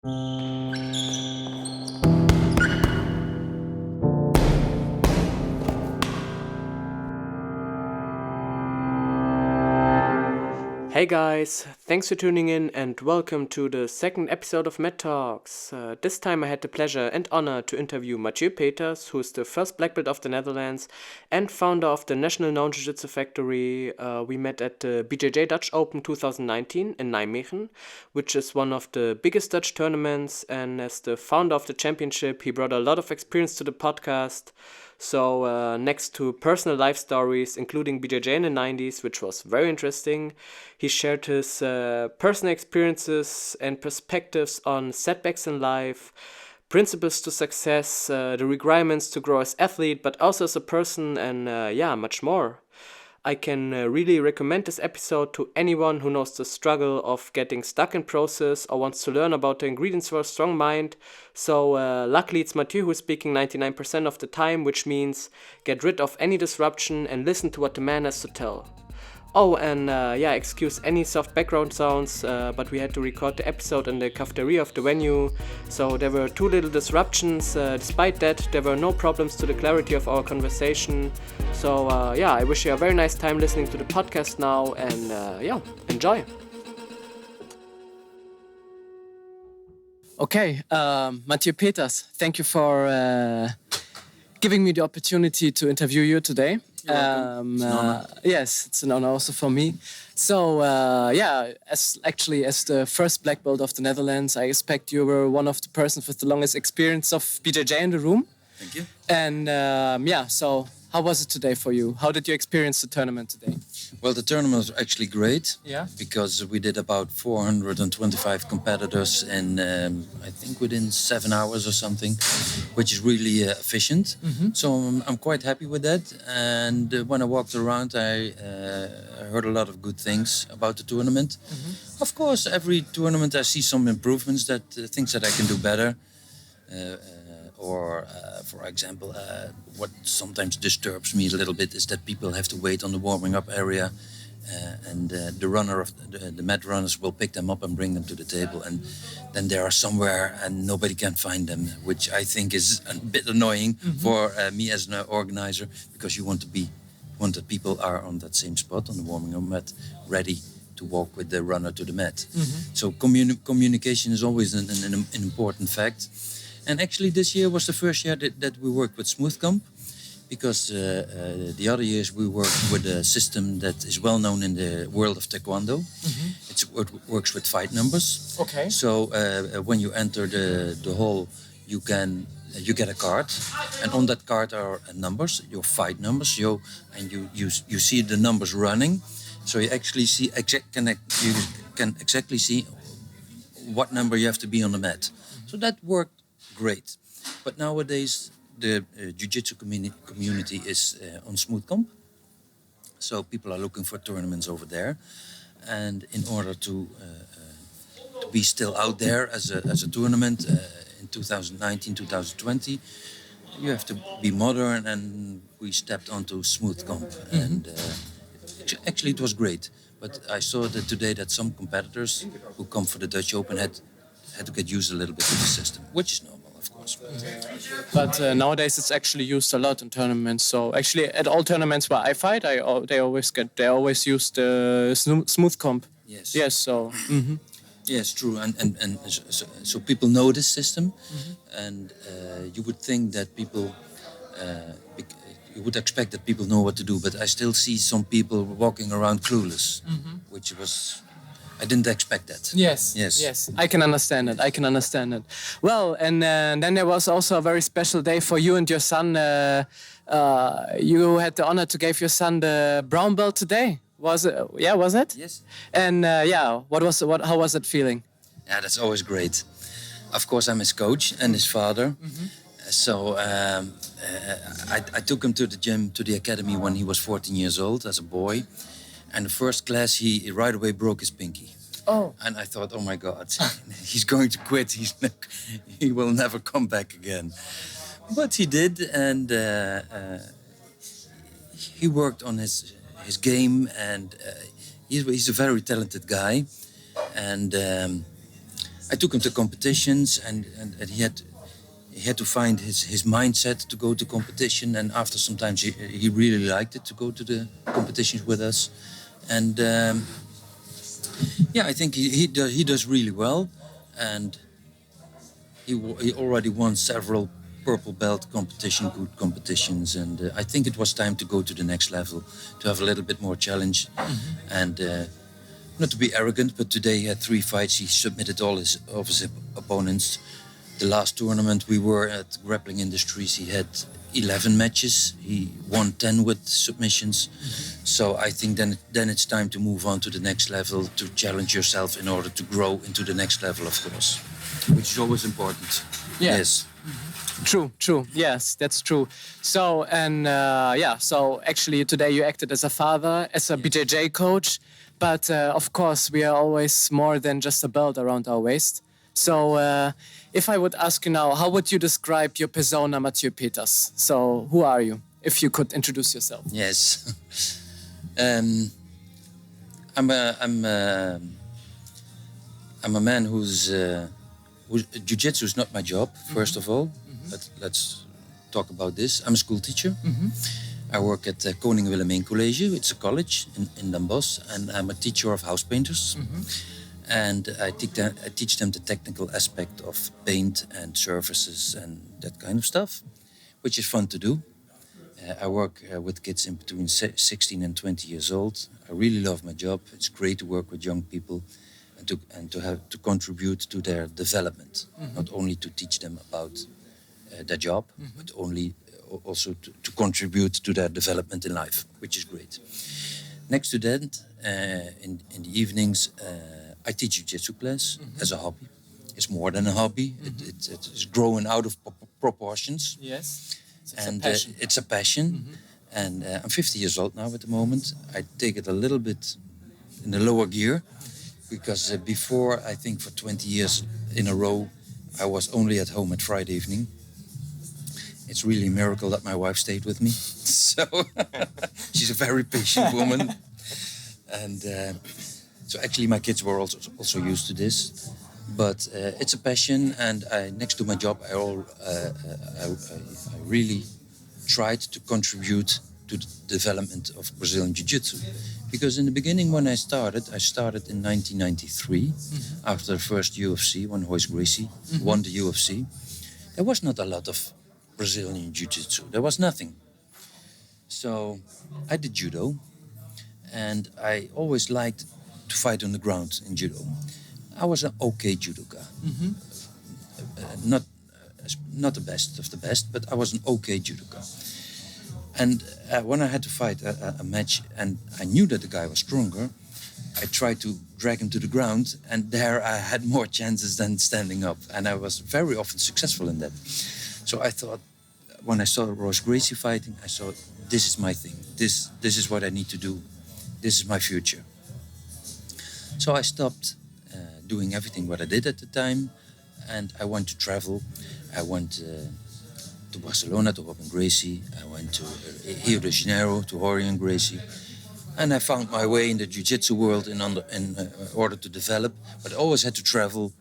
Hey guys, thanks for tuning in and welcome to the second episode of MatTalx. This time I had the pleasure and honor to interview Mathieu Peters, who is the first black belt of the Netherlands and founder of the national known Jiu Jitsu Factory. We met at the BJJ Dutch Open 2019 in Nijmegen, which is one of the biggest Dutch tournaments, and as the founder of the championship, he brought a lot of experience to the podcast. So next to personal life stories, including BJJ in the 90s, which was very interesting, he shared his personal experiences and perspectives on setbacks in life, principles to success, the requirements to grow as athlete, but also as a person, and much more. I can really recommend this episode to anyone who knows the struggle of getting stuck in process or wants to learn about the ingredients for a strong mind. So luckily it's Mathieu who's speaking 99% of the time, which means get rid of any disruption and listen to what the man has to tell. Oh, and excuse any soft background sounds, but we had to record the episode in the cafeteria of the venue, so there were two little disruptions. Despite that, there were no problems to the clarity of our conversation. So I wish you a very nice time listening to the podcast now, and enjoy. Okay, Mathieu Peters, thank you for giving me the opportunity to interview you today. Yes, it's an honor also for me. So, as the first black belt of the Netherlands, I expect you were one of the persons with the longest experience of BJJ in the room. Thank you. And so how was it today for you? How did you experience the tournament today? Well, the tournament was actually great. Yeah. Because we did about 425 competitors in, I think, within 7 hours or something, which is really efficient. Mm-hmm. So I'm quite happy with that. And when I walked around, I heard a lot of good things about the tournament. Mm-hmm. Of course, every tournament I see some improvements, things that I can do better. For example, what sometimes disturbs me a little bit is that people have to wait on the warming up area, and the mat runners will pick them up and bring them to the table, and then they are somewhere and nobody can find them, which I think is a bit annoying for me as an organizer, because you want that people are on that same spot on the warming up mat, ready to walk with the runner to the mat. So communication is always an important fact. And actually this year was the first year that we worked with Smooth Comp, because the other years we worked with a system that is well known in the world of Taekwondo. It works with fight numbers. Okay. So when you enter the hall, you get a card, and on that card are numbers, your fight numbers. You see the numbers running, so you actually can exactly see what number you have to be on the mat. So that worked great. But nowadays the jiu-jitsu community is on Smooth Comp, so people are looking for tournaments over there, and in order to be still out there as a tournament in 2019, 2020, you have to be modern, and we stepped onto Smooth Comp. And actually it was great, but I saw that today that some competitors who come for the Dutch Open had to get used a little bit to the system, which is normal, of course. But nowadays it's actually used a lot in tournaments. So actually at all tournaments where I fight, they always use the Smooth Comp. Yes. Yes. So. Mm-hmm. Yes, true, and so people know this system, and you would think that people, you would expect that people know what to do, but I still see some people walking around clueless, which was. I didn't expect that. Yes. I can understand it. Well, and then there was also a very special day for you and your son. You had the honor to give your son the Brownbelt today. Was it? Yeah, was it? Yes. And how was it feeling? Yeah, that's always great. Of course, I'm his coach and his father. So I took him to the gym, to the academy when he was 14 years old as a boy. And the first class, he right away broke his pinky. Oh. And I thought, oh my God, he's going to quit. He will never come back again. But he did, and he worked on his game, and he's a very talented guy. And I took him to competitions, and he had to find his mindset to go to competition. And after sometimes he really liked it to go to the competitions with us. And I think he does really well, and he already won several purple belt good competitions, and I think it was time to go to the next level, to have a little bit more challenge. And not to be arrogant, but today he had 3 fights. He submitted all of his opponents. The last tournament we were at Grappling Industries, he had 11 matches. He won 10 with submissions. So I think then it's time to move on to the next level, to challenge yourself in order to grow into the next level, of course, which is always important. Yeah. Yes. True. Yes, that's true. So, and so actually today you acted as a father, as a BJJ coach, but of course we are always more than just a belt around our waist. So if I would ask you now, how would you describe your persona, Mathieu Peters? So who are you, if you could introduce yourself? Yes. I'm a man who's jiu-jitsu is not my job, first of all. But let's talk about this. I'm a school teacher. I work at Koning Willemijn College. It's a college in Den Bosch, and I'm a teacher of house painters. And I teach them the technical aspect of paint and surfaces and that kind of stuff, which is fun to do. I work with kids in between 16 and 20 years old. I really love my job. It's great to work with young people and to contribute to their development, not only to teach them about their job, but also to contribute to their development in life, which is great. Next to that, in the evenings, I teach jiu-jitsu class as a hobby. It's more than a hobby. It's growing out of proportions. Yes. It's a passion. And I'm 50 years old now at the moment. I take it a little bit in the lower gear, because before, I think for 20 years in a row, I was only at home at Friday evening. It's really a miracle that my wife stayed with me. So she's a very patient woman. And so actually my kids were also used to this. But it's a passion, and next to my job, I really tried to contribute to the development of Brazilian Jiu-Jitsu. Because in the beginning, when I started in 1993, after the first UFC, when Royce Gracie won the UFC. There was not a lot of Brazilian Jiu-Jitsu. There was nothing. So I did Judo, and I always liked to fight on the ground in Judo. I was an okay judoka. Not the best of the best, but I was an okay judoka. And when I had to fight a match and I knew that the guy was stronger, I tried to drag him to the ground, and there I had more chances than standing up. And I was very often successful in that. So I thought, when I saw Royce Gracie fighting, I thought, this is my thing. This is what I need to do. This is my future. So I stopped doing everything what I did at the time, and I went to travel. I went to Barcelona to Robin Gracie. I went to Rio de Janeiro to Rorion Gracie. And I found my way in the jiu-jitsu world in order to develop. But I always had to travel.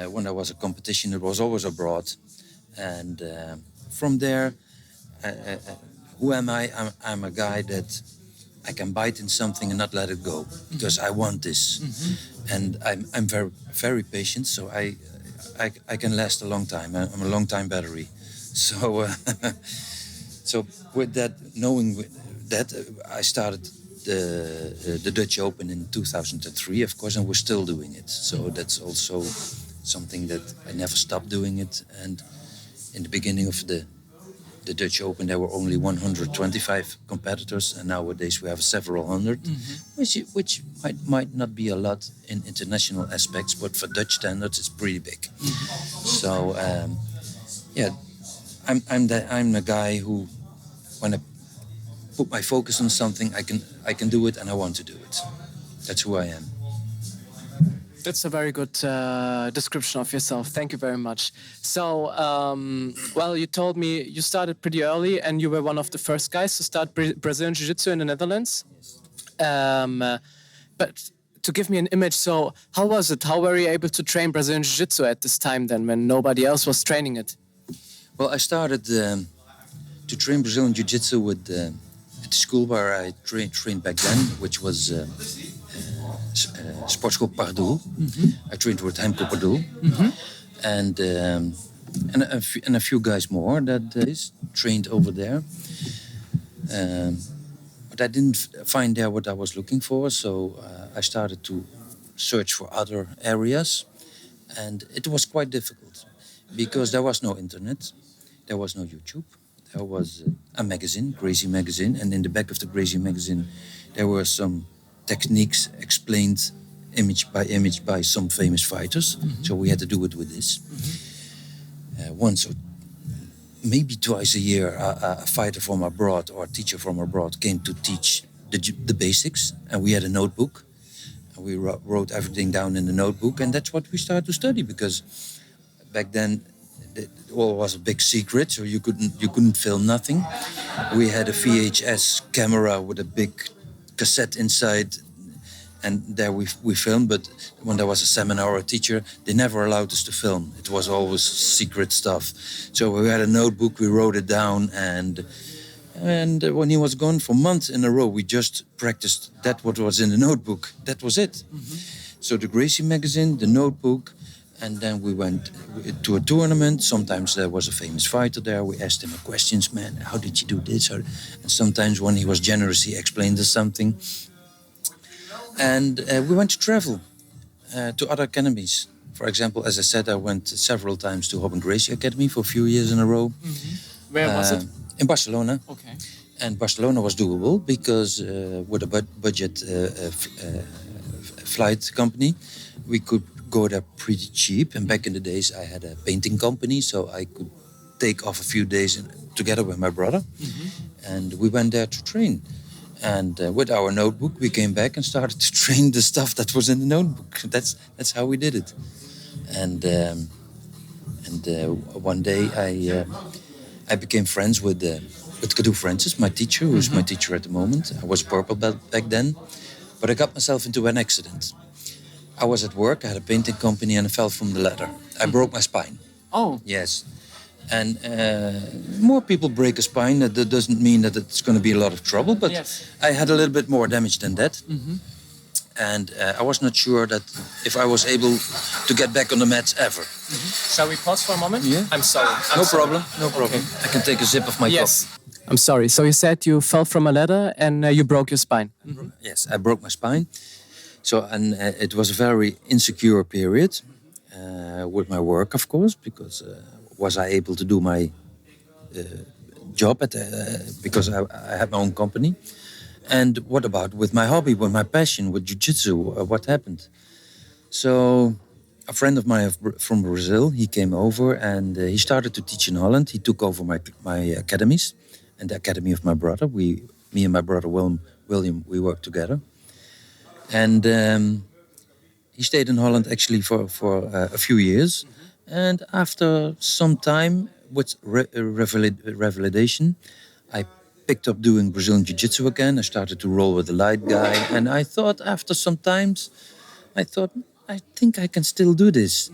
When there was a competition, it was always abroad. And from there, who am I? I'm a guy that I can bite in something and not let it go, because I want this. And I'm very, very patient, so I can last a long time. I'm a long time battery. So so with that, knowing that, I started the Dutch Open in 2003, of course, and we're still doing it. So that's also something that I never stopped doing it. And in the beginning of the Dutch Open, there were only 125 competitors, and nowadays we have several hundred, which might not be a lot in international aspects, but for Dutch standards, it's pretty big. So, I'm the guy who, when I put my focus on something, I can do it, and I want to do it. That's who I am. That's a very good description of yourself. Thank you very much. So, well, you told me you started pretty early, and you were one of the first guys to start Brazilian Jiu-Jitsu in the Netherlands. But to give me an image, so how was it? How were you able to train Brazilian Jiu-Jitsu at this time then, when nobody else was training it? Well, I started to train Brazilian Jiu-Jitsu at the school where I trained back then, which was Sports School Pardoel. I trained with Hemko Pardoel. And a few guys more that is trained over there. But I didn't find there what I was looking for, so I started to search for other areas. And it was quite difficult because there was no internet, there was no YouTube. There was a magazine, Gracie magazine, and in the back of the Gracie magazine there were some techniques explained image by some famous fighters. So we had to do it with this. Once or maybe twice a year, a fighter from abroad or a teacher from abroad came to teach the basics, and we had a notebook. And we wrote everything down in the notebook, and that's what we started to study, because back then it all was a big secret, so you couldn't film nothing. We had a VHS camera with a big cassette inside, and there we filmed. But when there was a seminar or a teacher, they never allowed us to film. It was always secret stuff. So we had a notebook, we wrote it down, and when he was gone for months in a row, we just practiced that what was in the notebook. That was it. So the Gracie magazine, the notebook, and then we went to a tournament. Sometimes there was a famous fighter there. We asked him questions, man, how did you do this? And sometimes when he was generous, he explained us something. And we went to travel to other academies. For example, as I said, I went several times to Robin Gracie Academy for a few years in a row. Where was it? In Barcelona. Okay. And Barcelona was doable because with a budget flight company, we could go there pretty cheap. And back in the days, I had a painting company, so I could take off a few days together with my brother. And we went there to train. And with our notebook, we came back and started to train the stuff that was in the notebook. That's how we did it. And one day I became friends with Cadu Francis, my teacher, who's my teacher at the moment. I was purple belt back then, but I got myself into an accident. I was at work, I had a painting company, and I fell from the ladder. I broke my spine. Oh. Yes. And more people break a spine. That doesn't mean that it's going to be a lot of trouble, but yes. I had a little bit more damage than that. And I was not sure that if I was able to get back on the mats ever. Shall we pause for a moment? Yeah. I'm sorry. No problem. Okay. I can take a sip of my Yes. coffee. I'm sorry. So you said you fell from a ladder and you broke your spine. Yes, I broke my spine. So, and it was a very insecure period with my work, of course, because was I able to do my job because I had my own company? And what about with my hobby, with my passion, with jiu-jitsu? What happened? So a friend of mine from Brazil, he came over and he started to teach in Holland. He took over my academies and the academy of my brother. Me and my brother William, we worked together. And he stayed in Holland actually for a few years. And after some time with revalidation, I picked up doing Brazilian Jiu-Jitsu again. I started to roll with the light guy. And I thought after some times, I think I can still do this.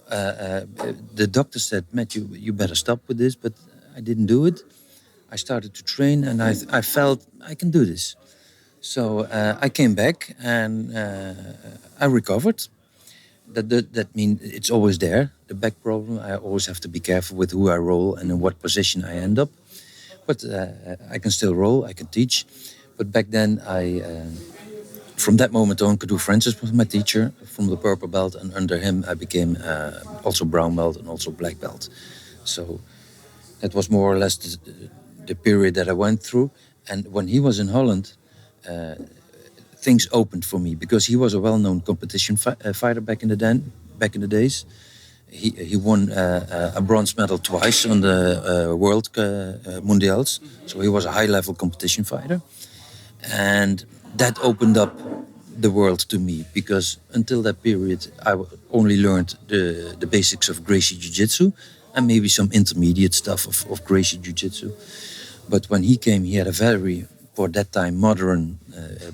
The doctor said, Matthew, you better stop with this. But I didn't do it. I started to train and I felt I can do this. So I came back and I recovered. That means it's always there, the back problem. I always have to be careful with who I roll and in what position I end up. But I can still roll, I can teach. But back then, from that moment on, Cadu Francis was my teacher from the purple belt. And under him, I became also brown belt and also black belt. So that was more or less the period that I went through. And when he was in Holland, things opened for me because he was a well-known competition fighter back in the days. He won a bronze medal twice on the World Mundials, so he was a high-level competition fighter, and that opened up the world to me because until that period I only learned the basics of Gracie Jiu-Jitsu and maybe some intermediate stuff of Gracie Jiu-Jitsu. But when he came, he had a very, for that time, modern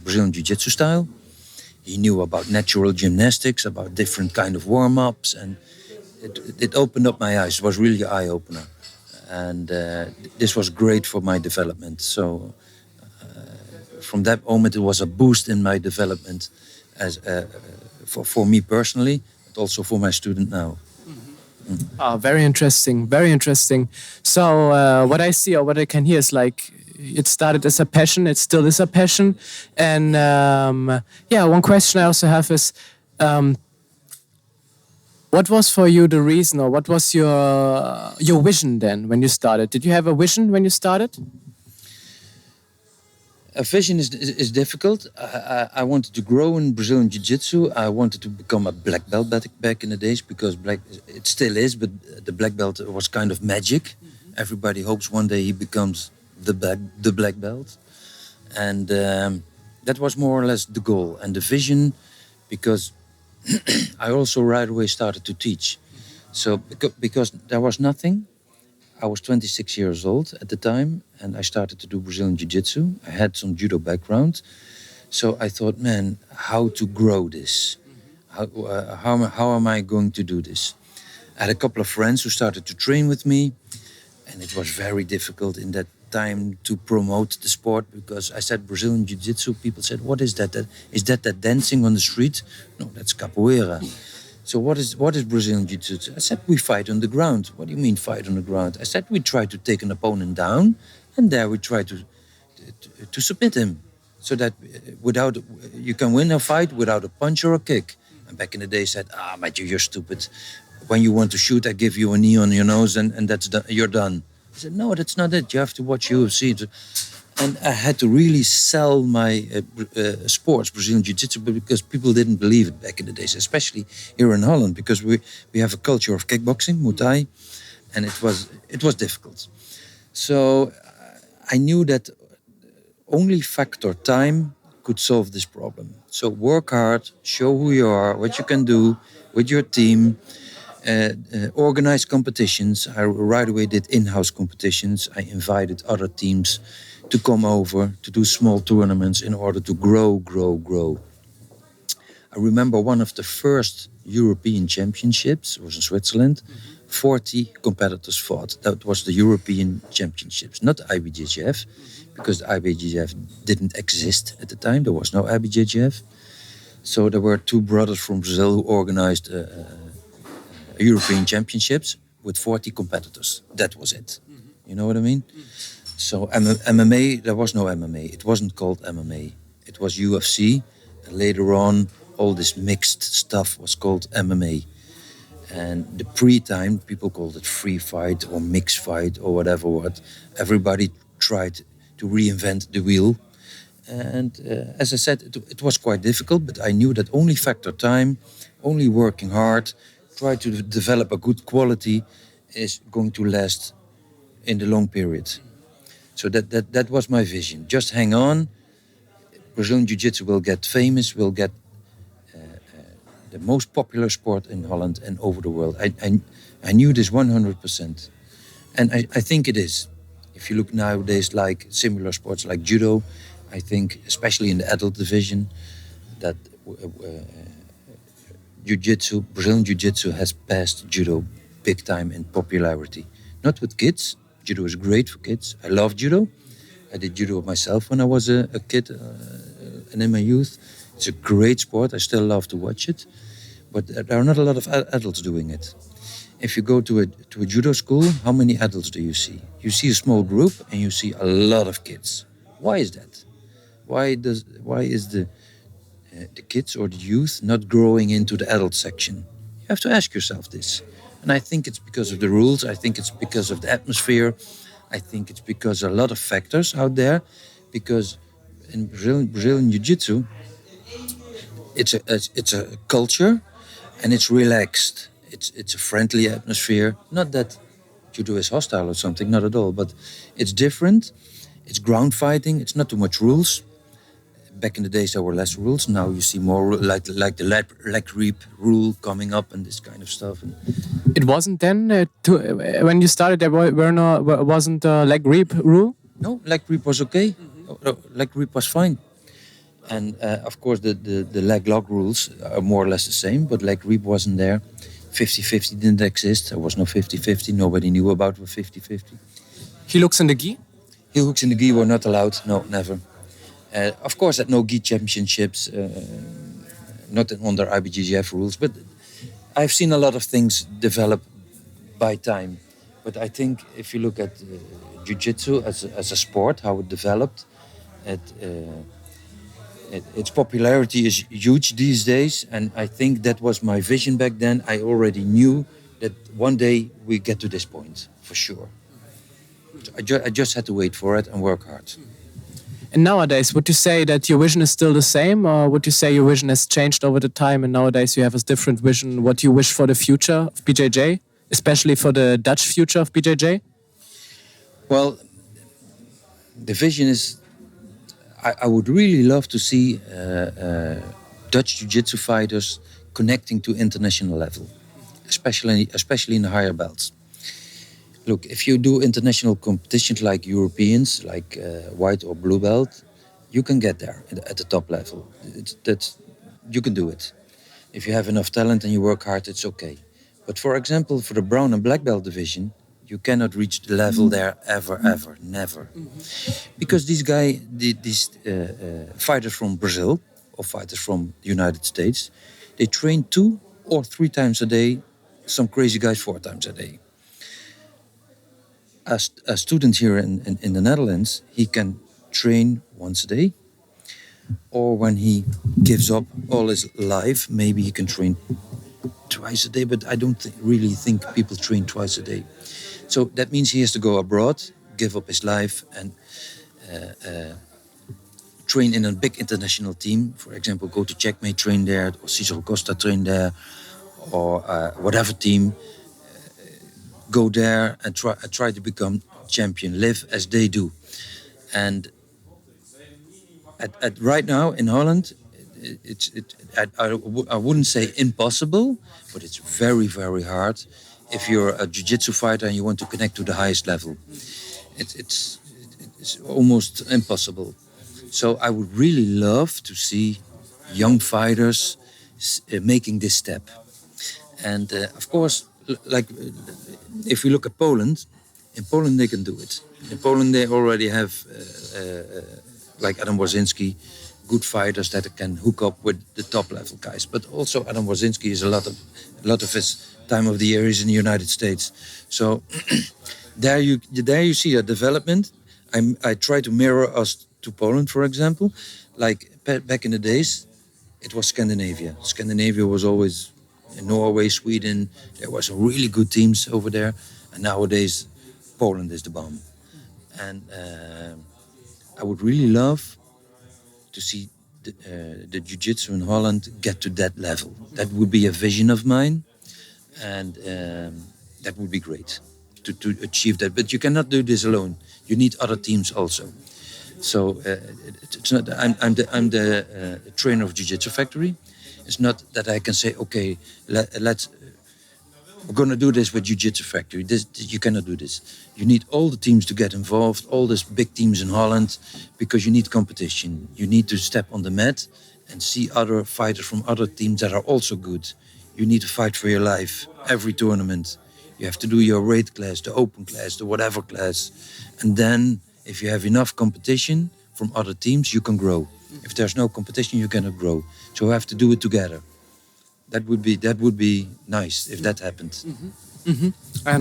Brazilian Jiu-Jitsu style. he knew about natural gymnastics, about different kind of warm-ups, and it opened up my eyes. It was really an eye-opener. And this was great for my development. So from that moment, it was a boost in my development as for me personally, but also for my student now. Oh, very interesting, very interesting. So what I see or what I can hear is like it started as a passion, it still is a passion. And yeah, one question I also have is what was for you the reason, or what was your vision then when you started? Did you have a vision when you started? A vision is difficult. I wanted to grow in Brazilian Jiu-Jitsu. I wanted to become a black belt back in the days, because it still is, but the black belt was kind of magic. Everybody hopes one day he becomes the black belt. And that was more or less the goal. And the vision, because I also right away started to teach. So because there was nothing, I was 26 years old at the time, and I started to do Brazilian Jiu-Jitsu. I had some judo background. So I thought, man, how to grow this? How am I going to do this? I had a couple of friends who started to train with me, and it was very difficult in that time to promote the sport, because I said Brazilian Jiu-Jitsu. People said, what is that? Is that dancing on the street? No, that's capoeira. So what is Brazilian Jiu-Jitsu? I said, we fight on the ground. What do you mean fight on the ground? I said, we try to take an opponent down, and there we try to submit him, so that you can win a fight without a punch or a kick. And back in the day, said, Mathieu, you're stupid. When you want to shoot, I give you a knee on your nose, and that's done, you're done. I said, no, that's not it. You have to watch UFC. And I had to really sell my sports, Brazilian Jiu-Jitsu, because people didn't believe it back in the days, especially here in Holland, because we have a culture of kickboxing, Muay Thai, and it was difficult. So I knew that only factor time could solve this problem. So work hard, show who you are, what you can do with your team, organize competitions. I right away did in-house competitions. I invited other teams to come over to do small tournaments in order to grow. I remember one of the first European championships was in Switzerland. 40 competitors fought. That was the European Championships, not IBJJF, because the IBJJF didn't exist at the time. There was no IBJJF. So there were two brothers from Brazil who organized European Championships with 40 competitors. That was it. You know what I mean? So MMA, there was no MMA. It wasn't called MMA. It was UFC. And later on, all this mixed stuff was called MMA. And the pre-time, people called it free fight or mixed fight or whatever. Everybody tried to reinvent the wheel. And as I said, it was quite difficult, but I knew that only factor time, only working hard, try to develop a good quality is going to last in the long period. So that was my vision. Just hang on. Brazilian Jiu-Jitsu will get famous, will get the most popular sport in Holland and over the world. I knew this 100%. And I think it is. If you look nowadays like similar sports like Judo, I think, especially in the adult division, that Jiu-Jitsu, Brazilian Jiu-Jitsu has passed Judo big time in popularity. Not with kids. Judo is great for kids. I love Judo. I did Judo myself when I was a kid and in my youth. It's a great sport. I still love to watch it. But there are not a lot of adults doing it. If you go to a Judo school, how many adults do you see? You see a small group and you see a lot of kids. Why is that? Why is the kids or the youth not growing into the adult section? You have to ask yourself this. And I think it's because of the rules. I think it's because of the atmosphere. I think it's because of a lot of factors out there. Because in Brazilian Jiu-Jitsu, it's a culture, and it's relaxed. It's a friendly atmosphere. Not that Judo is hostile or something, not at all. But it's different. It's ground fighting. It's not too much rules. Back in the days, there were less rules. Now you see more, like the leg reap rule coming up and this kind of stuff. And It wasn't then when you started. There wasn't a leg reap rule. no, leg reap was okay. Leg reap was fine. And of course, the leg lock rules are more or less the same, but leg creep wasn't there. 50-50 didn't exist. There was no 50-50. Nobody knew about the 50-50. Heelhooks in the gi? Heelhooks in the gi were not allowed. No, never. Of course, at no gi championships, not under IBJJF rules, but I've seen a lot of things develop by time. But I think if you look at Jiu-Jitsu as a sport, how it developed, its popularity is huge these days. And I think that was my vision back then. I already knew that one day we get to this point, for sure. So I just had to wait for it and work hard. And nowadays, would you say that your vision is still the same, or would you say your vision has changed over the time and nowadays you have a different vision, what you wish for the future of BJJ, especially for the Dutch future of BJJ? Well, the vision is, I would really love to see Dutch Jiu-Jitsu fighters connecting to international level, especially in the higher belts. Look, if you do international competitions like Europeans, like white or blue belt, you can get there at the top level. You can do it. If you have enough talent and you work hard, it's okay. But for example, for the brown and black belt division, you cannot reach the level there ever, never. Because these fighters from Brazil or fighters from the United States, they train 2 or 3 times a day, some crazy guys 4 times a day. A student here in the Netherlands, he can train once a day, or when he gives up all his life, maybe he can train twice a day, but I don't really think people train twice a day. So that means he has to go abroad, give up his life, and train in a big international team. For example, go to Checkmate, train there, or Cicero Costa, train there, or whatever team. Go there and try to become champion, live as they do. And at right now in Holland, I wouldn't say impossible, but it's very, very hard if you're a jiu-jitsu fighter and you want to connect to the highest level. It's almost impossible. So I would really love to see young fighters making this step. And of course, like if we look at Poland, in Poland they can do it. In Poland they already have, like Adam Warszynski, good fighters that can hook up with the top level guys. But also Adam Warszynski is a lot of his time of the year is in the United States. So there you see a development. I try to mirror us to Poland, for example. Like back in the days, it was Scandinavia. Scandinavia was always in Norway, Sweden. There were some really good teams over there. And nowadays, Poland is the bomb. And I would really love to see the jiu-jitsu in Holland get to that level. That would be a vision of mine. And that would be great to achieve that. But you cannot do this alone. You need other teams also. So it's not. I'm the trainer of Jiu Jitsu Factory. It's not that I can say, okay, let's. We're going to do this with Jiu Jitsu Factory. You cannot do this. You need all the teams to get involved, all these big teams in Holland, because you need competition. You need to step on the mat and see other fighters from other teams that are also good. You need to fight for your life every tournament. You have to do your weight class, the open class, the whatever class. And then if you have enough competition from other teams, you can grow. If there's no competition, you cannot grow. So you have to do it together. That would be nice if that happened. Mm-hmm. Mm-hmm. I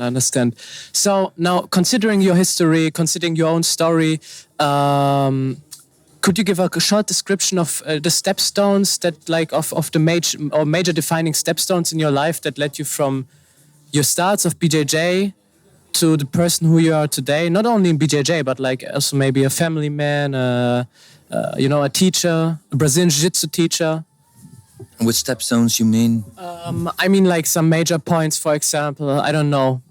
understand. So now, considering your history, considering your own story, could you give a short description of the stepstones that, like, of the major defining stepstones in your life that led you from your starts of BJJ to the person who you are today? Not only in BJJ, but like also maybe a family man, a teacher, a Brazilian Jiu-Jitsu teacher. With stepstones, you mean? I mean, like some major points, for example. I don't know.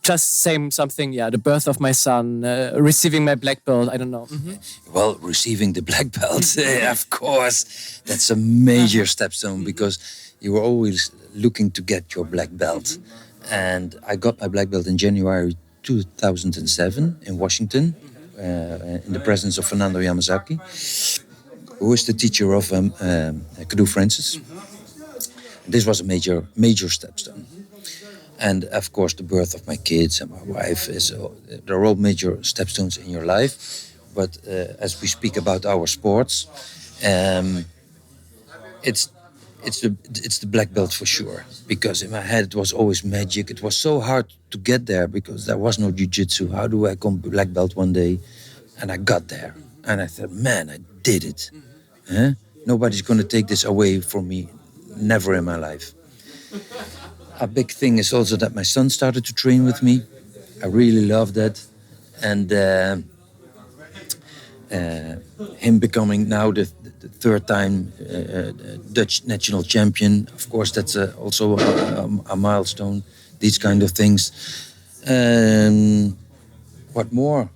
Just saying something, the birth of my son, receiving my black belt, I don't know. Mm-hmm. Well, receiving the black belt, of course. That's a major stepstone because you were always looking to get your black belt. And I got my black belt in January 2007 in Washington, in the presence of Fernando Yamazaki. who is the teacher of Cadu Francis. This was a major stepstone. And of course, the birth of my kids and my wife they're all major stepstones in your life. But as we speak about our sports, it's it's the black belt for sure. Because in my head it was always magic. It was so hard to get there because there was no jiu-jitsu. How do I come black belt one day? And I got there, and I thought, man, I did it. Huh? Nobody's going to take this away from me. Never in my life. A big thing is also that my son started to train with me. I really love that. And him becoming now the third time Dutch national champion. Of course, that's also a milestone. These kind of things. What more?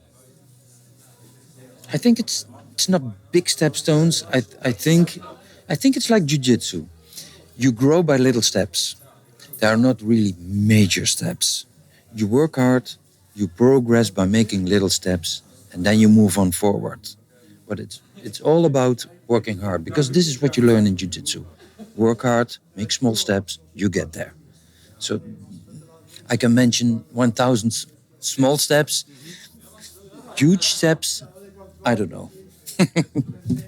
I think it's not big stepstones. I think it's like jiu-jitsu. You grow by little steps. They are not really major steps. You work hard, you progress by making little steps, and then you move on forward. But it's all about working hard, because this is what you learn in jiu-jitsu. Work hard, make small steps, you get there. So I can mention 1,000 small steps, huge steps, I don't know.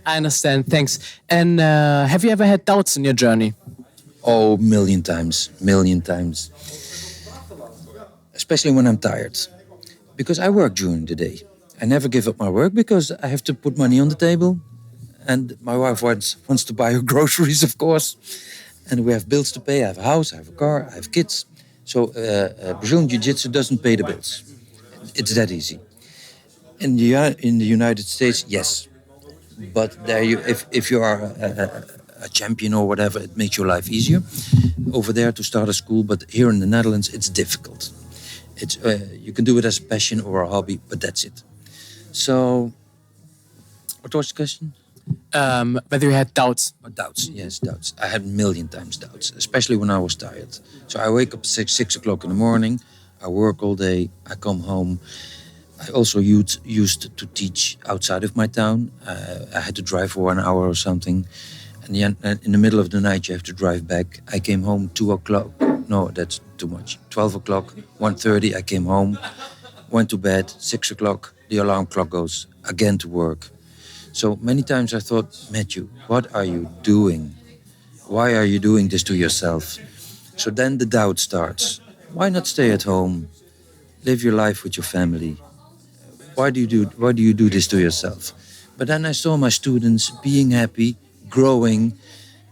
I understand. Thanks. And have you ever had doubts in your journey? Oh, million times. Especially when I'm tired. Because I work during the day. I never give up my work because I have to put money on the table. And my wife wants to buy her groceries, of course. And we have bills to pay. I have a house, I have a car, I have kids. So Brazilian Jiu-Jitsu doesn't pay the bills. It's that easy. In the United States, yes. But there, if you are a champion or whatever, it makes your life easier over there to start a school. But here in the Netherlands, it's difficult. It's you can do it as a passion or a hobby, but that's it. So, what was the question? Whether you had doubts. Doubts, yes, doubts. I had a million times doubts, especially when I was tired. So I wake up 6 o'clock in the morning. I work all day. I come home. I also used to teach outside of my town. I had to drive for 1 hour or something. And in the middle of the night, you have to drive back. I came home 2 o'clock. No, that's too much. 12 o'clock, 1:30, I came home, went to bed, 6 o'clock, the alarm clock goes, again to work. So many times I thought, Matthew, what are you doing? Why are you doing this to yourself? So then the doubt starts. Why not stay at home? Live your life with your family. Why do you do this to yourself? But then I saw my students being happy, growing,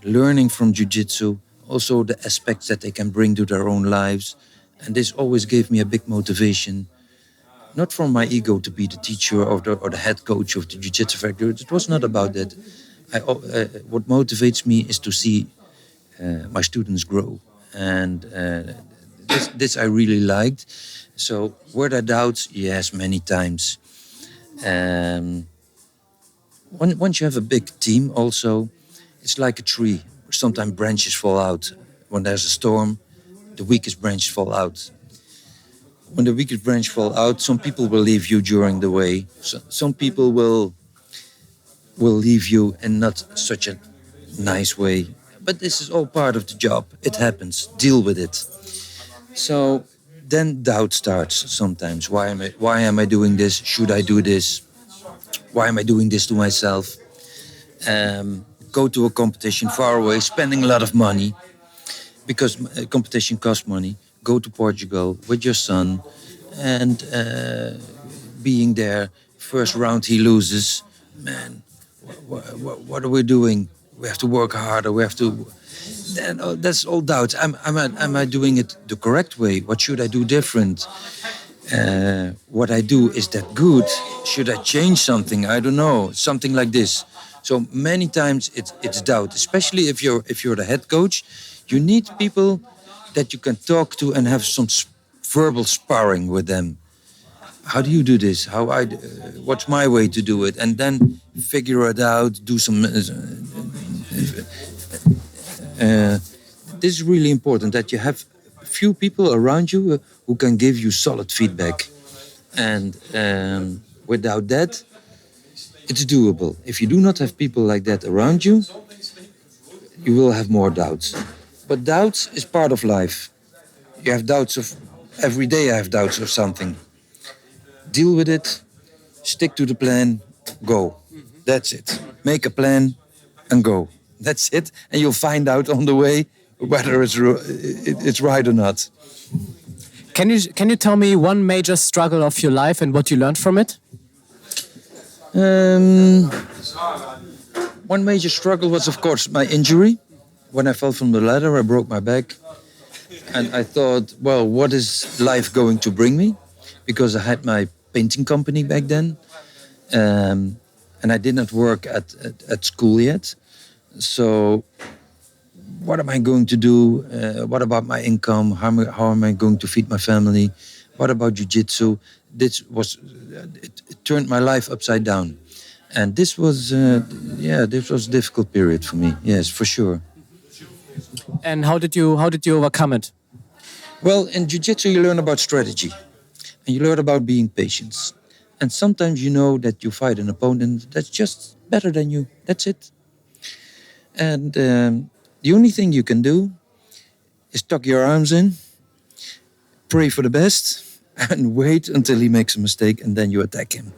learning from jiu-jitsu, also the aspects that they can bring to their own lives. And this always gave me a big motivation, not from my ego to be the teacher or the head coach of the Jiu Jitsu Factory. It was not about that. What motivates me is to see my students grow. And this I really liked. So were there doubts? Yes, many times. Once you have a big team also, it's like a tree. Sometimes branches fall out. When there's a storm, the weakest branches fall out. When the weakest branch fall out, some people will leave you during the way. Some people will leave you in not such a nice way. But this is all part of the job. It happens. Deal with it. So then doubt starts sometimes. Why am I doing this? Should I do this? Why am I doing this to myself? Go to a competition far away, spending a lot of money, because competition costs money. Go to Portugal with your son, and being there, first round he loses. Man, what are we doing? We have to work harder. We have to. That's all doubts. Am I doing it the correct way? What should I do different? What I do, is that good? Should I change something? I don't know. Something like this. So many times it's doubt, especially if you're the head coach. You need people that you can talk to and have some verbal sparring with them. How do you do this? What's my way to do it? And then figure it out. Do some. This is really important, that you have a few people around you who can give you solid feedback. And without that, it's doable. If you do not have people like that around you, you will have more doubts. But doubts is part of life. You have doubts of every day. I have doubts of something. Deal with it. Stick to the plan. Go. That's it. Make a plan and go. That's it. And you'll find out on the way whether it's right or not. Can you tell me one major struggle of your life and what you learned from it? One major struggle was, of course, my injury. When I fell from the ladder, I broke my back. And I thought, well, what is life going to bring me? Because I had my painting company back then. And I did not work at school yet. So what am I going to do? What about my income? How am I going to feed my family? What about jiu-jitsu? It turned my life upside down. And this was a difficult period for me. Yes, for sure. And how did you overcome it? Well, in jiu-jitsu you learn about strategy. And you learn about being patient. And sometimes you know that you fight an opponent that's just better than you. That's it. And the only thing you can do is tuck your arms in, pray for the best, and wait until he makes a mistake, and then you attack him.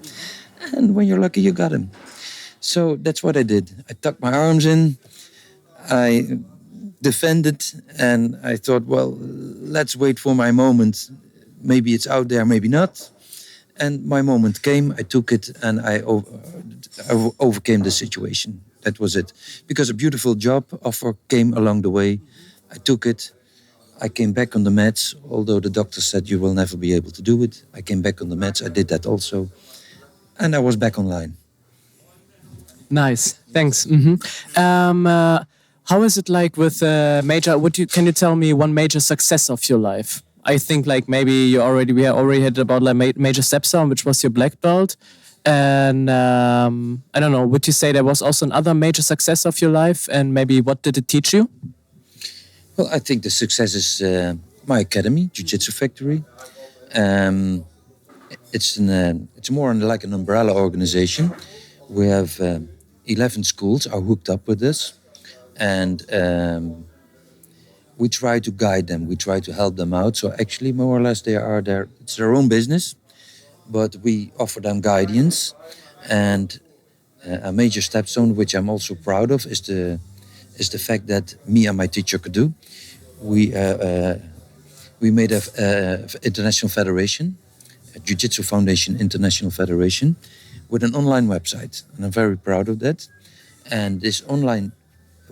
And when you're lucky, you got him. So that's what I did. I tucked my arms in, I defended, and I thought, well, let's wait for my moment. Maybe it's out there, maybe not. And my moment came, I took it, and I overcame the situation. That was it. Because a beautiful job offer came along the way. I took it. I came back on the mats, although the doctor said you will never be able to do it. I came back on the mats. I did that also. And I was back online. Nice. Thanks. How is it like with major? Can you tell me one major success of your life? I think like maybe we already had about like major Stepstone, which was your black belt. And I don't know, would you say there was also another major success of your life? And maybe what did it teach you? Well, I think the success is my academy, Jiu Jitsu Factory. It's more like an umbrella organization. We have 11 schools are hooked up with us. And we try to guide them. We try to help them out. So actually, more or less, it's their own business. But we offer them guidance. And a major stepstone, which I'm also proud of, is the fact that me and my teacher Cadu, we made a international federation, a Jiu Jitsu Foundation International Federation, with an online website. And I'm very proud of that. And this online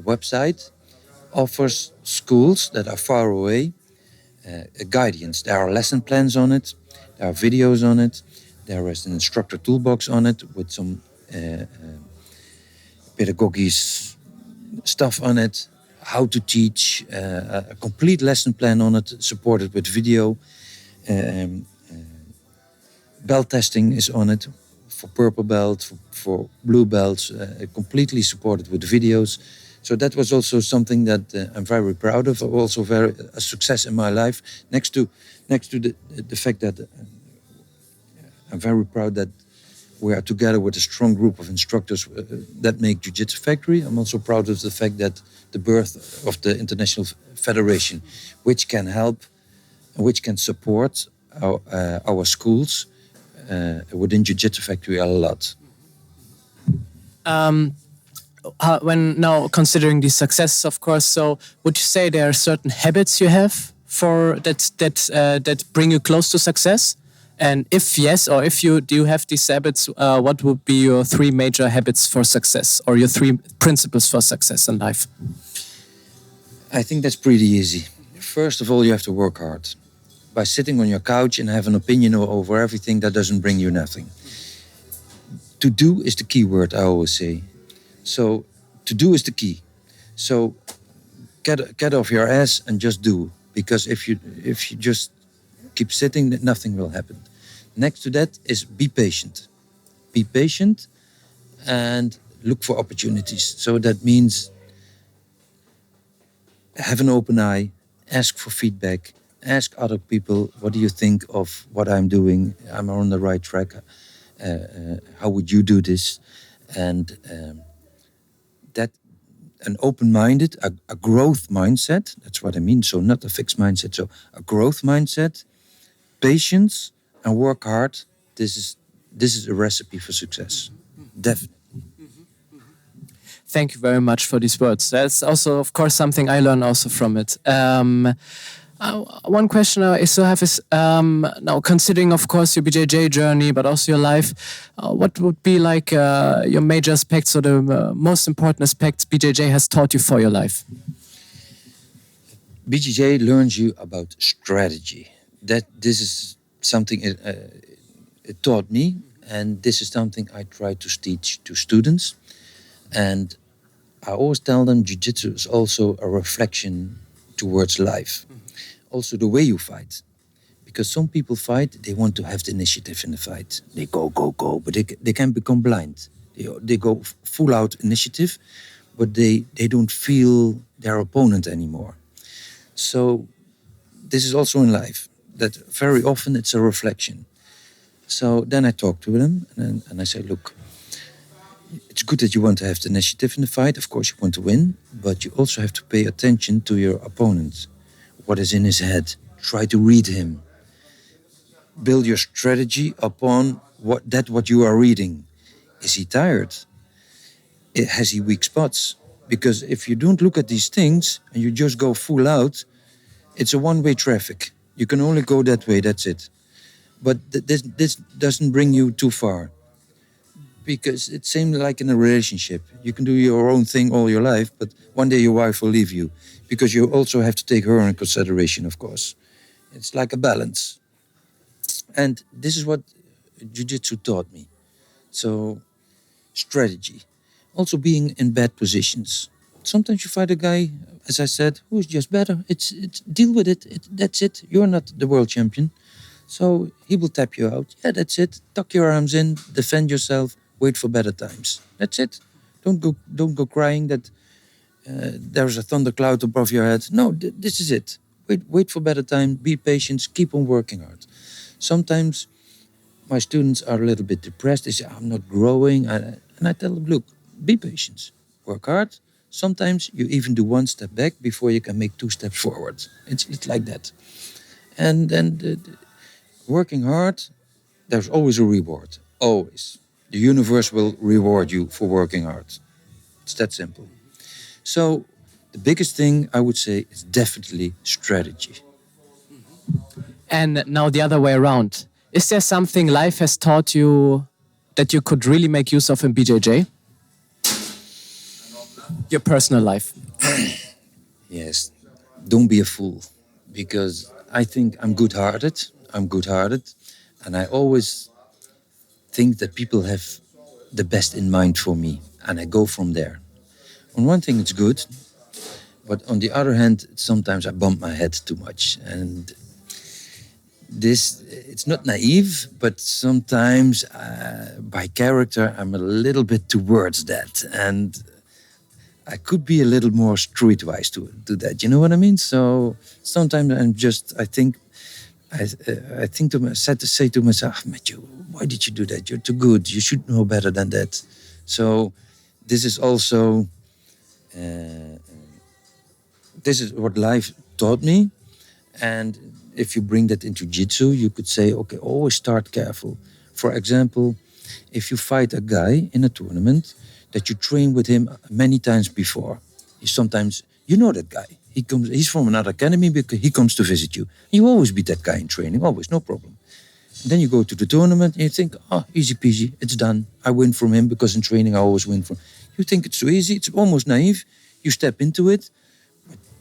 website offers schools that are far away guidance. There are lesson plans on it. There are videos on it. There is an instructor toolbox on it with some pedagogic stuff on it, how to teach, a complete lesson plan on it, supported with video. Belt testing is on it for purple belt, for blue belts, completely supported with videos. So that was also something that I'm very proud of. Also a success in my life. Next to the fact that I'm very proud that we are together with a strong group of instructors that make Jiu Jitsu Factory. I'm also proud of the fact that the birth of the International Federation, which can help, which can support our schools within Jiu Jitsu Factory a lot. When now considering the success, of course, so would you say there are certain habits you have for that bring you close to success? And if yes, or if you do have these habits, what would be your 3 major habits for success, or your 3 principles for success in life? I think that's pretty easy. First of all, you have to work hard. By sitting on your couch and have an opinion over everything, that doesn't bring you nothing. To do is the key word, I always say. So to do is the key. So get off your ass and just do. Because if you just keep sitting, nothing will happen. Next to that is be patient. Be patient and look for opportunities. So that means have an open eye, ask for feedback, ask other people, what do you think of what I'm doing? Am I on the right track? How would you do this? And that an open-minded, a growth mindset, that's what I mean. So not a fixed mindset, so a growth mindset, patience, and work hard. This is a recipe for success. Definitely. Thank you very much for these words. That's also, of course, something I learn also from it. One question I still have is now considering, of course, your BJJ journey, but also your life. What would be like your major aspects or the most important aspects BJJ has taught you for your life? BJJ learns you about strategy. This is something it taught me, and this is something I try to teach to students. And I always tell them Jiu-Jitsu is also a reflection towards life. Also the way you fight. Because some people fight, they want to have the initiative in the fight. They go, but they can become blind. They go full out initiative, but they don't feel their opponent anymore. So this is also in life, that very often it's a reflection. So then I talk to them and I say, look, it's good that you want to have the initiative in the fight. Of course, you want to win, but you also have to pay attention to your opponent. What is in his head? Try to read him. Build your strategy upon what you are reading. Is he tired? Has he weak spots? Because if you don't look at these things and you just go full out, it's a one-way traffic. You can only go that way, that's it. But this doesn't bring you too far. Because it seems like in a relationship. You can do your own thing all your life, but one day your wife will leave you. Because you also have to take her in consideration, of course. It's like a balance. And this is what Jiu-Jitsu taught me. So, strategy. Also being in bad positions. Sometimes you fight a guy, as I said, who's just better. It's deal with it. That's it. You're not the world champion. So he will tap you out. Yeah, that's it. Tuck your arms in, defend yourself, wait for better times. That's it. Don't go crying that there's a thundercloud above your head. No, this is it. Wait for better time. Be patient. Keep on working hard. Sometimes my students are a little bit depressed. They say, I'm not growing. And I tell them, look, be patient. Work hard. Sometimes you even do one step back before you can make two steps forward. It's like that. And then working hard, there's always a reward. Always. The universe will reward you for working hard. It's that simple. So the biggest thing I would say is definitely strategy. And now the other way around. Is there something life has taught you that you could really make use of in BJJ? Your personal life. Yes. Don't be a fool. Because I think I'm good-hearted. And I always think that people have the best in mind for me. And I go from there. On one thing, it's good. But on the other hand, sometimes I bump my head too much. And it's not naive, but sometimes by character, I'm a little bit towards that. And I could be a little more streetwise to that. You know what I mean? So sometimes I think to myself, say to myself, Mathieu, why did you do that? You're too good. You should know better than that. So this is also, this is what life taught me. And if you bring that into Jiu-Jitsu, you could say, okay, always start careful. For example, if you fight a guy in a tournament that you train with him many times before, sometimes you know that guy. He's from another academy because he comes to visit you. You always beat that guy in training, always, no problem. And then you go to the tournament and you think, oh, easy peasy, it's done. I win from him because in training I always win from him. You think it's too easy, it's almost naive. You step into it,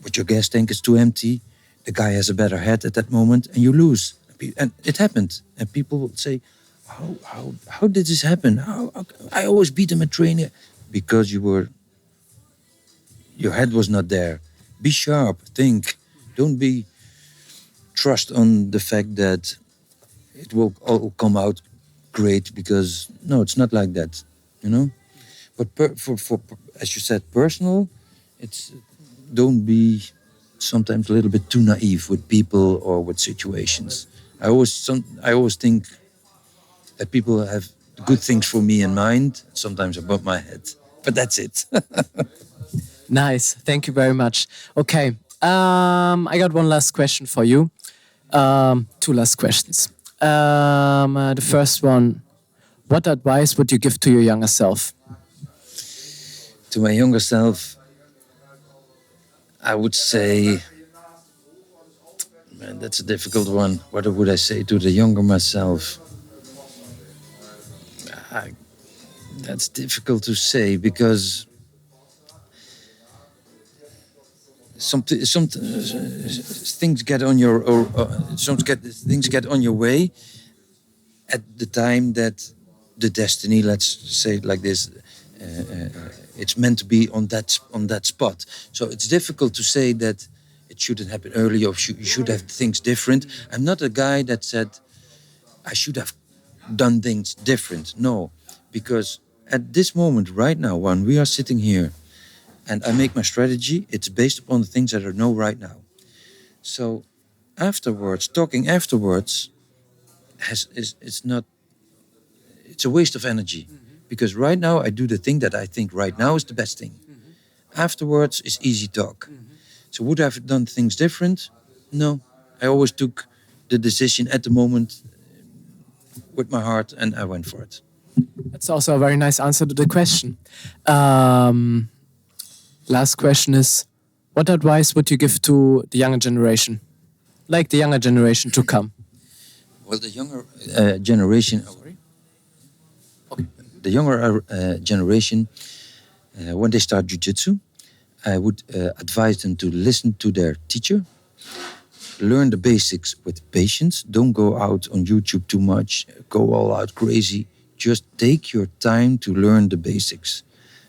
but your gas tank is too empty. The guy has a better head at that moment and you lose. And it happened. And people will say, how did this happen? I always beat him at training. Because your head was not there. Be sharp, think. Don't trust on the fact that it will all come out great, because no, it's not like that, you know. But for as you said, personal, don't be sometimes a little bit too naive with people or with situations. I always think that people have good things for me in mind. Sometimes I bump my head, but that's it. Nice. Thank you very much. Okay. I got one last question for you. Two last questions. The first one, what advice would you give to your younger self? To my younger self, I would say, man, that's a difficult one. What would I say to the younger myself? That's difficult to say because some things get on your things get on your way at the time that the destiny, let's say it like this, it's meant to be on that spot. So it's difficult to say that it shouldn't happen early or you should have things different. I'm not a guy that said I should have done things different. No, because at this moment, right now, when we are sitting here and I make my strategy, it's based upon the things that I know right now. So afterwards, talking afterwards, it's a waste of energy. Because right now I do the thing that I think right now is the best thing. Afterwards is easy talk. So would I have done things different? No. I always took the decision at the moment with my heart and I went for it. That's also a very nice answer to the question. Last question is, what advice would you give to the younger generation? Like the younger generation to come? Well, the younger generation... The younger generation, when they start jiu-jitsu, I would advise them to listen to their teacher, learn the basics with patience. Don't go out on YouTube too much, go all out crazy. Just take your time to learn the basics.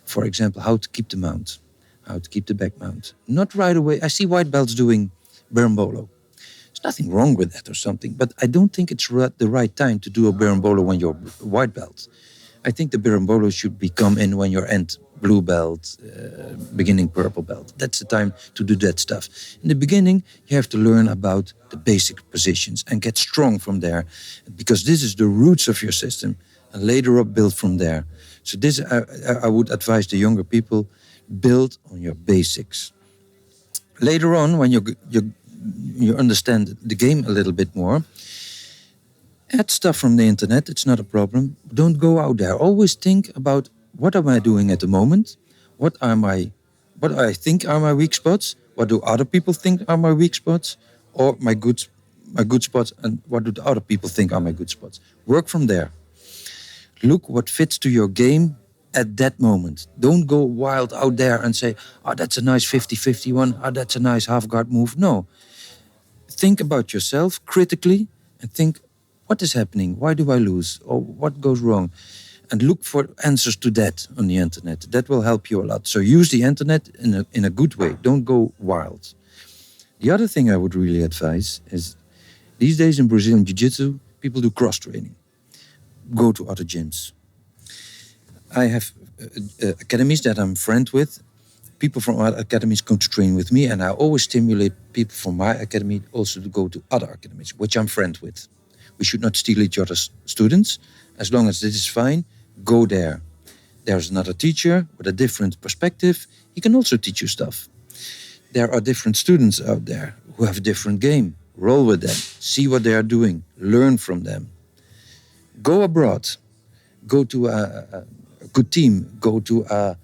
For example, how to keep the mount, how to keep the back mount. Not right away. I see white belts doing berimbolo. There's nothing wrong with that or something, but I don't think it's the right time to do a berimbolo when you're white belt. I think the berimbolo should come in when you're end blue belt, beginning purple belt. That's the time to do that stuff. In the beginning, you have to learn about the basic positions and get strong from there, because this is the roots of your system, and later up build from there. So this, I would advise the younger people, build on your basics. Later on, when you understand the game a little bit more, add stuff from the internet, it's not a problem. Don't go out there. Always think about, what am I doing at the moment? What I think are my weak spots? What do other people think are my weak spots? Or my good spots, and what do the other people think are my good spots? Work from there. Look what fits to your game at that moment. Don't go wild out there and say, oh, that's a nice 50-50 one. Oh, that's a nice half guard move. No. Think about yourself critically and think, what is happening? Why do I lose? Or what goes wrong? And look for answers to that on the internet. That will help you a lot. So use the internet in a good way. Don't go wild. The other thing I would really advise is, these days in Brazilian Jiu-Jitsu, people do cross-training. Go to other gyms. I have academies that I'm friend with. People from other academies come to train with me, and I always stimulate people from my academy also to go to other academies, which I'm friend with. We should not steal each other's students. As long as this is fine, go there. There's another teacher with a different perspective. He can also teach you stuff. There are different students out there who have a different game. Roll with them. See what they are doing. Learn from them. Go abroad. Go to a good team. Go to a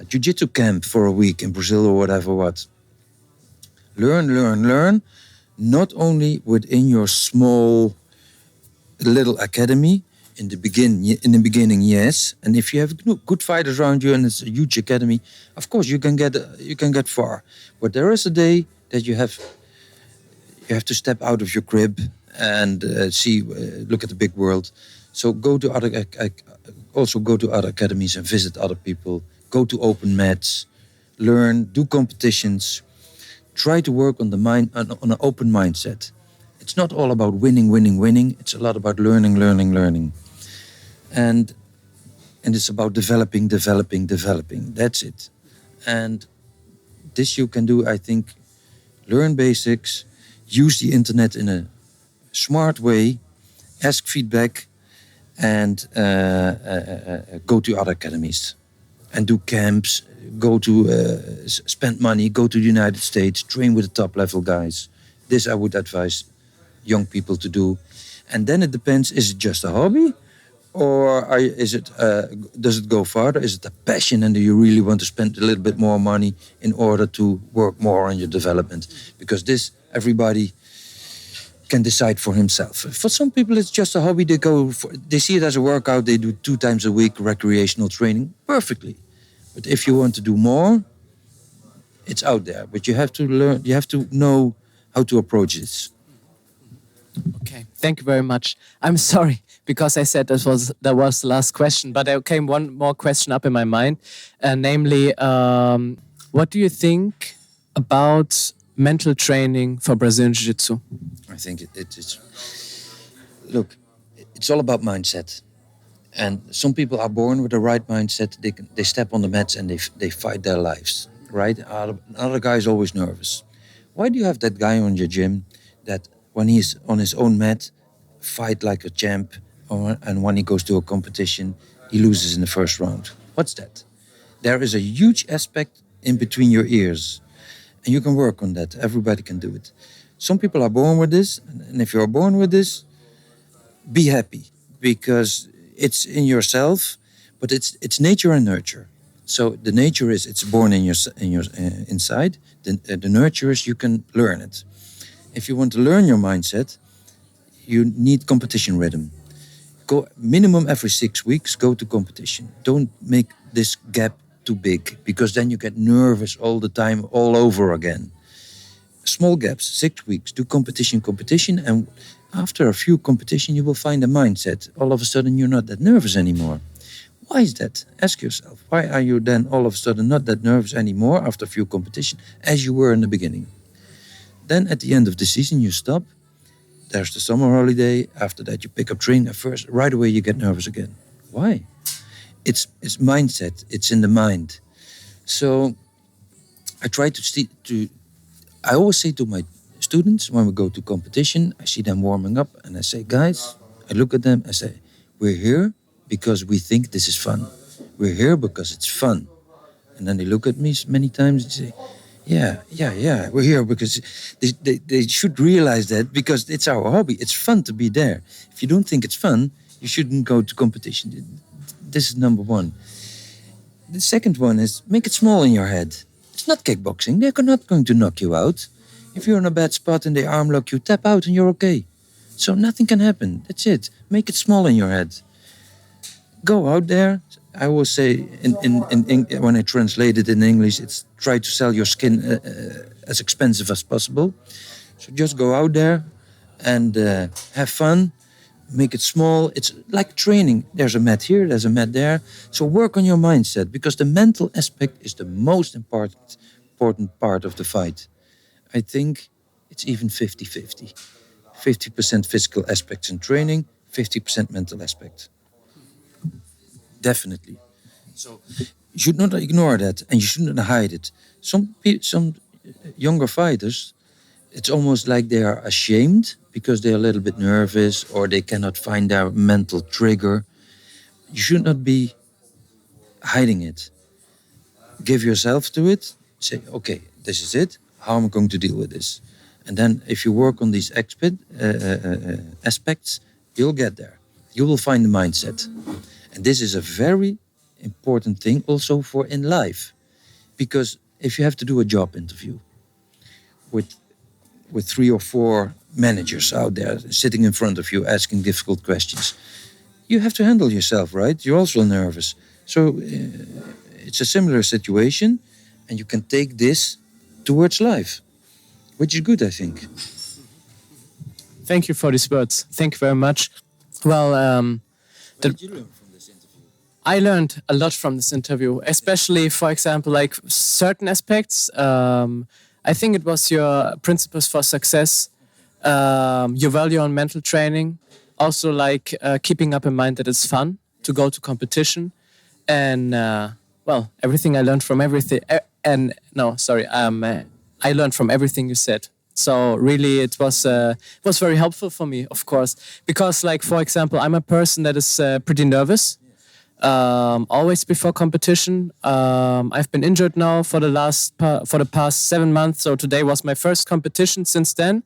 jiu-jitsu camp for a week in Brazil or whatever what. Learn. Not only within your small little academy. In the beginning, yes. And if you have good fighters around you and it's a huge academy, of course you can get far. But there is a day that you have to step out of your crib and look at the big world. So go to other academies and visit other people. Go to open mats, learn, do competitions. Try to work on the mind on an open mindset. It's not all about winning. It's a lot about learning. And it's about developing. That's it. And this you can do, I think. Learn basics, use the internet in a smart way, ask feedback, and go to other academies and do camps, go to spend money, go to the United States, train with the top level guys. This I would advise young people to do. And then it depends, is it just a hobby? Or does it go farther? Is it a passion and do you really want to spend a little bit more money in order to work more on your development? Because this, everybody can decide for himself. For some people, it's just a hobby. They see it as a workout. They do 2 times a week recreational training perfectly. But if you want to do more, it's out there. But you have to learn. You have to know how to approach this. Okay, thank you very much. I'm sorry because I said that was the last question, but there came one more question up in my mind, namely, what do you think about mental training for Brazilian Jiu-Jitsu? I think it's look, it's all about mindset, and some people are born with the right mindset. They step on the mats and they fight their lives. Right, another guy is always nervous. Why do you have that guy on your gym that when he's on his own mat, fight like a champ, and when he goes to a competition, he loses in the first round? What's that? There is a huge aspect in between your ears, and you can work on that. Everybody can do it. Some people are born with this, and if you're born with this, be happy because it's in yourself, but it's nature and nurture. So the nature is it's born in your inside. The nurture is you can learn it. If you want to learn your mindset, you need competition rhythm. Go minimum every 6 weeks. Go to competition. Don't make this gap too big because then you get nervous all the time, all over again. Small gaps, 6 weeks. Do competition, and after a few competition, you will find a mindset. All of a sudden, you're not that nervous anymore. Why is that? Ask yourself. Why are you then all of a sudden not that nervous anymore after a few competition as you were in the beginning? Then at the end of the season, you stop. There's the summer holiday. After that, you pick up training. At first, right away, you get nervous again. Why? It's mindset. It's in the mind. So I try I always say to my students when we go to competition, I see them warming up and I say, guys, I look at them, I say, we're here because we think this is fun. We're here because it's fun. And then they look at me many times and say, yeah, we're here because they should realize that because it's our hobby. It's fun to be there. If you don't think it's fun, you shouldn't go to competition. This is number one. The second one is make it small in your head. It's not kickboxing. They're not going to knock you out. If you're in a bad spot and they arm lock you, tap out and you're okay. So nothing can happen. That's it. Make it small in your head. Go out there. I always say, when I translate it in English, it's try to sell your skin as expensive as possible. So just go out there and have fun. Make it small. It's like training. There's a mat here, there's a mat there. So work on your mindset because the mental aspect is the most important part of the fight. I think it's even 50-50. 50% physical aspects in training, 50% mental aspect. Definitely. So you should not ignore that and you shouldn't hide it. Some younger fighters, it's almost like they are ashamed because they're a little bit nervous or they cannot find their mental trigger. You should not be hiding it. Give yourself to it. Say, okay, this is it. How am I going to deal with this? And then if you work on these aspects, you'll get there. You will find the mindset. And this is a very important thing also for in life. Because if you have to do a job interview with 3 or 4 managers out there sitting in front of you asking difficult questions, you have to handle yourself, right? You're also nervous. So it's a similar situation and you can take this towards life, which is good, I think. Thank you for these words. Thank you very much. Well, what did you learn from this interview? I learned a lot from this interview, especially, for example, like certain aspects. I think it was your principles for success, your value on mental training, also like keeping up in mind that it's fun to go to competition, and everything I learned from everything. I learned from everything you said. So really, it was very helpful for me, of course, because like for example, I'm a person that is pretty nervous. Always before competition. I've been injured now for the past 7 months. So today was my first competition since then.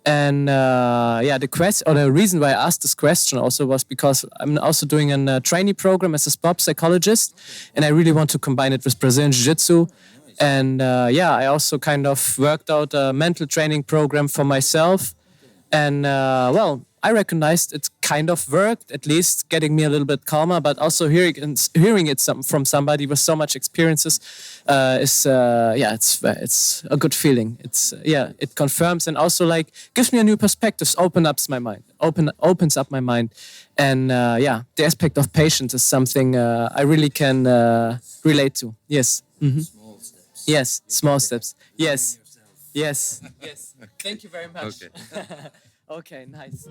And the reason why I asked this question also was because I'm also doing a trainee program as a sports psychologist, and I really want to combine it with Brazilian Jiu-Jitsu. And I also kind of worked out a mental training program for myself. And I recognized it kind of worked, at least getting me a little bit calmer. But also hearing it from somebody with so much experiences it's a good feeling. It confirms and also like gives me a new perspective, opens up my mind, and the aspect of patience is something I really can relate to. Yes. Mm-hmm. Small steps. Yes, small steps. Yes. Yes. Yes. Thank you very much. Okay. Okay, nice.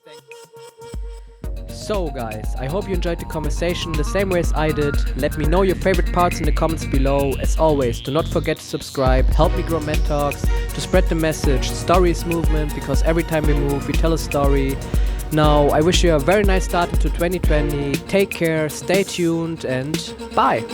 Thank you. So guys, I hope you enjoyed the conversation the same way as I did. Let me know your favorite parts in the comments below. As always, do not forget to subscribe, help me grow MatTalx, to spread the message, story is movement, because every time we move, we tell a story. Now, I wish you a very nice start into 2020. Take care, stay tuned, and bye!